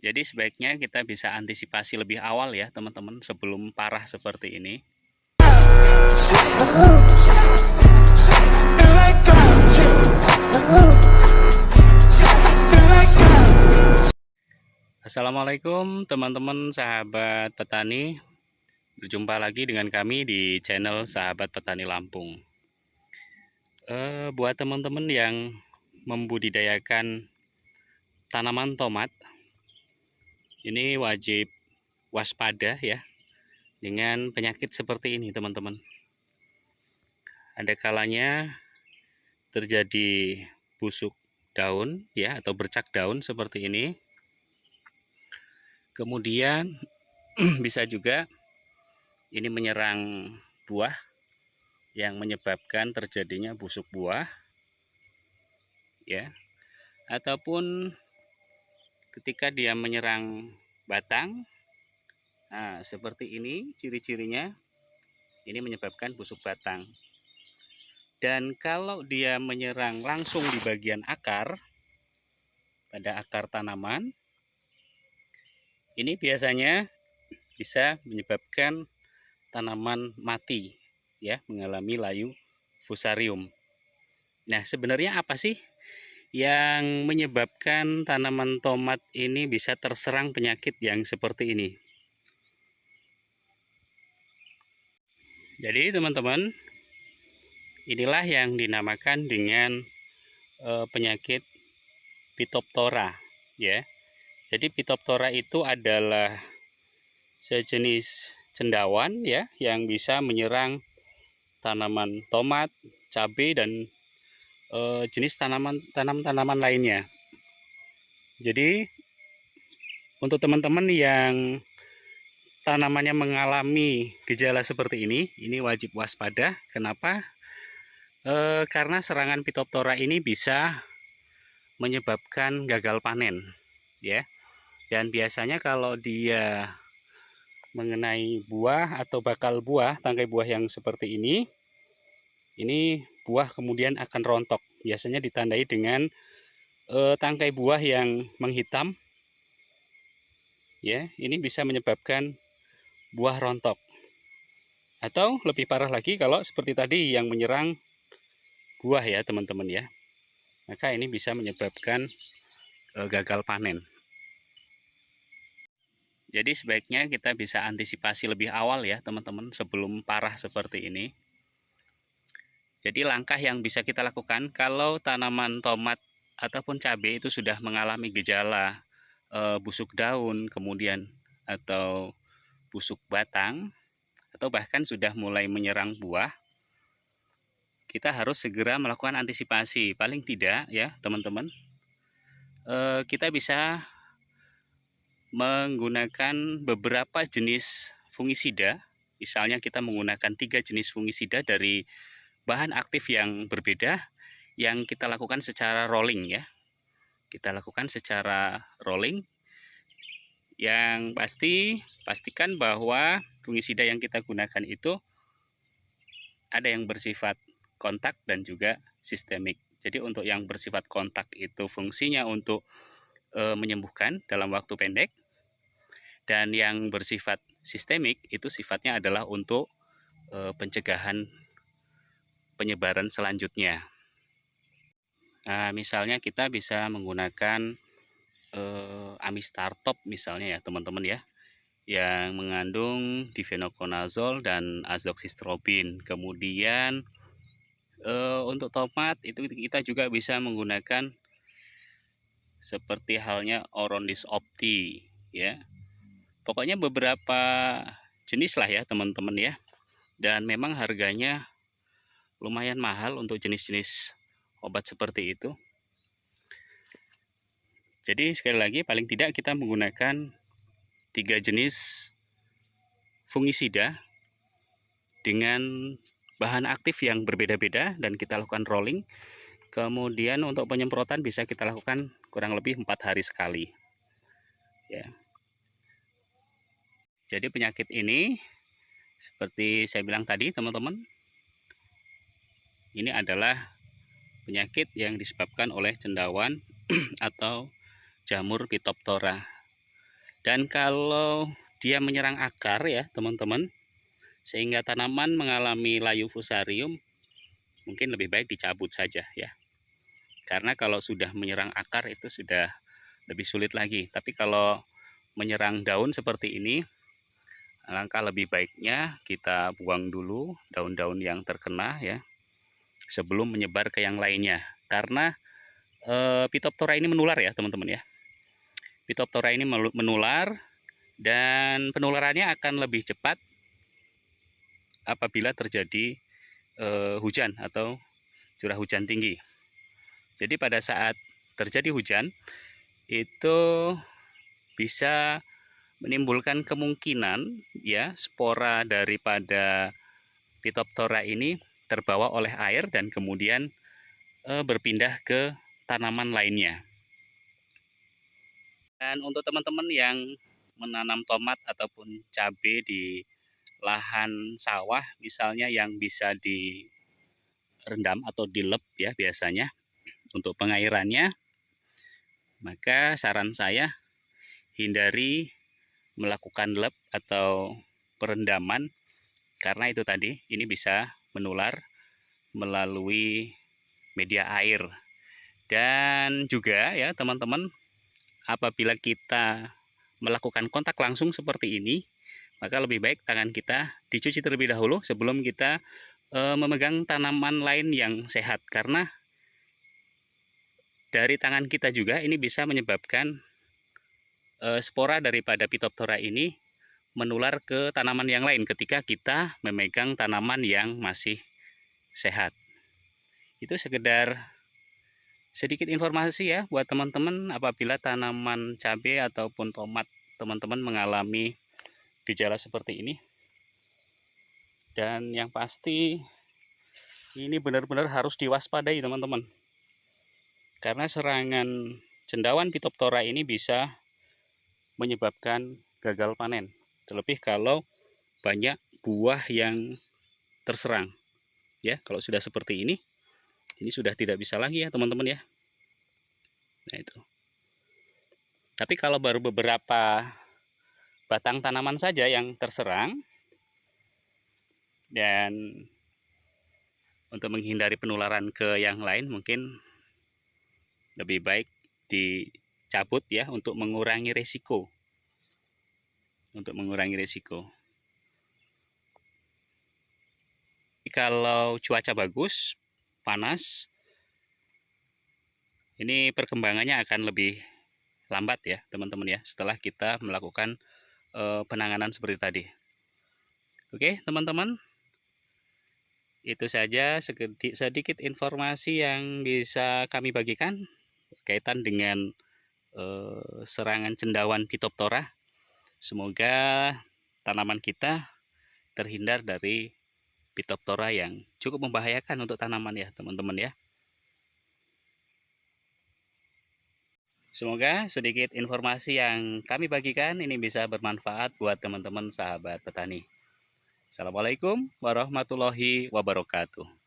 Jadi sebaiknya kita bisa antisipasi lebih awal ya teman-teman sebelum parah seperti ini. Assalamualaikum teman-teman sahabat petani. Berjumpa lagi dengan kami di channel Sahabat Petani Lampung. Buat teman-teman yang membudidayakan tanaman tomat, ini wajib waspada ya dengan penyakit seperti ini teman-teman. Ada kalanya terjadi busuk daun ya atau bercak daun seperti ini. Kemudian bisa juga ini menyerang buah yang menyebabkan terjadinya busuk buah ya, ataupun ketika dia menyerang batang. Nah, seperti ini ciri-cirinya, ini menyebabkan busuk batang. Dan kalau dia menyerang langsung di bagian akar, pada akar tanaman, ini biasanya bisa menyebabkan tanaman mati ya, mengalami layu fusarium. Nah, sebenarnya apa sih yang menyebabkan tanaman tomat ini bisa terserang penyakit yang seperti ini? Jadi teman-teman, inilah yang dinamakan dengan penyakit Phytophthora ya. Jadi Phytophthora itu adalah sejenis cendawan ya yang bisa menyerang tanaman tomat, cabai dan jenis tanaman lainnya. Jadi untuk teman-teman yang tanamannya mengalami gejala seperti ini wajib waspada. Kenapa? Karena serangan Phytophthora ini bisa menyebabkan gagal panen ya. Dan biasanya kalau dia mengenai buah atau bakal buah, tangkai buah yang seperti ini buah kemudian akan rontok. Biasanya ditandai dengan tangkai buah yang menghitam ya. Ini bisa menyebabkan buah rontok. Atau lebih parah lagi kalau seperti tadi yang menyerang buah ya teman-teman ya. Maka ini bisa menyebabkan gagal panen. Jadi sebaiknya kita bisa antisipasi lebih awal ya teman-teman sebelum parah seperti ini. Jadi langkah yang bisa kita lakukan kalau tanaman tomat ataupun cabai itu sudah mengalami gejala busuk daun, kemudian atau busuk batang, atau bahkan sudah mulai menyerang buah, kita harus segera melakukan antisipasi. Paling tidak ya teman-teman, kita bisa menggunakan beberapa jenis fungisida. Misalnya kita menggunakan 3 jenis fungisida dari bahan aktif yang berbeda yang kita lakukan secara rolling ya. Kita lakukan secara rolling. Yang pastikan bahwa fungisida yang kita gunakan itu ada yang bersifat kontak dan juga sistemik. Jadi untuk yang bersifat kontak itu fungsinya untuk menyembuhkan dalam waktu pendek. Dan yang bersifat sistemik itu sifatnya adalah untuk pencegahan penyebaran selanjutnya. Nah, misalnya kita bisa menggunakan Amistartop misalnya ya teman-teman ya, yang mengandung difenoconazole dan azoxystrobin. Kemudian untuk tomat itu kita juga bisa menggunakan seperti halnya Orondis opti ya. Pokoknya beberapa jenis lah ya teman-teman ya. Dan memang harganya lumayan mahal untuk jenis-jenis obat seperti itu. Jadi sekali lagi paling tidak kita menggunakan 3 jenis fungisida dengan bahan aktif yang berbeda-beda dan kita lakukan rolling. Kemudian untuk penyemprotan bisa kita lakukan kurang lebih 4 hari sekali ya. Jadi penyakit ini seperti saya bilang tadi teman-teman, ini adalah penyakit yang disebabkan oleh cendawan atau jamur Phytophthora. Dan kalau dia menyerang akar ya teman-teman, sehingga tanaman mengalami layu fusarium, mungkin lebih baik dicabut saja ya. Karena kalau sudah menyerang akar itu sudah lebih sulit lagi. Tapi kalau menyerang daun seperti ini, langkah lebih baiknya kita buang dulu daun-daun yang terkena ya, sebelum menyebar ke yang lainnya. Karena Phytophthora ini menular ya teman-teman ya. Phytophthora ini menular dan penularannya akan lebih cepat apabila terjadi hujan atau curah hujan tinggi. Jadi pada saat terjadi hujan itu bisa menimbulkan kemungkinan ya spora daripada Phytophthora ini terbawa oleh air dan kemudian berpindah ke tanaman lainnya. Dan untuk teman-teman yang menanam tomat ataupun cabai di lahan sawah misalnya yang bisa direndam atau dilep ya biasanya untuk pengairannya, maka saran saya hindari melakukan lep atau perendaman karena itu tadi ini bisa menular melalui media air. Dan juga ya teman-teman, apabila kita melakukan kontak langsung seperti ini, maka lebih baik tangan kita dicuci terlebih dahulu sebelum kita memegang tanaman lain yang sehat, karena dari tangan kita juga ini bisa menyebabkan spora daripada Phytophthora ini menular ke tanaman yang lain ketika kita memegang tanaman yang masih sehat. Itu sekedar sedikit informasi ya buat teman-teman apabila tanaman cabai ataupun tomat teman-teman mengalami gejala seperti ini. Dan yang pasti ini benar-benar harus diwaspadai teman-teman. Karena serangan cendawan Phytophthora ini bisa menyebabkan gagal panen. Terlebih kalau banyak buah yang terserang. Ya, kalau sudah seperti ini sudah tidak bisa lagi ya teman-teman ya. Nah itu. Tapi kalau baru beberapa batang tanaman saja yang terserang, dan untuk menghindari penularan ke yang lain mungkin lebih baik dicabut ya untuk mengurangi resiko. Kalau cuaca bagus, panas, ini perkembangannya akan lebih lambat ya teman-teman ya setelah kita melakukan penanganan seperti tadi. Oke teman-teman, itu saja sedikit informasi yang bisa kami bagikan berkaitan dengan serangan cendawan Phytophthora. Semoga tanaman kita terhindar dari Phytophthora yang cukup membahayakan untuk tanaman ya teman-teman ya. Semoga sedikit informasi yang kami bagikan ini bisa bermanfaat buat teman-teman sahabat petani. Assalamualaikum warahmatullahi wabarakatuh.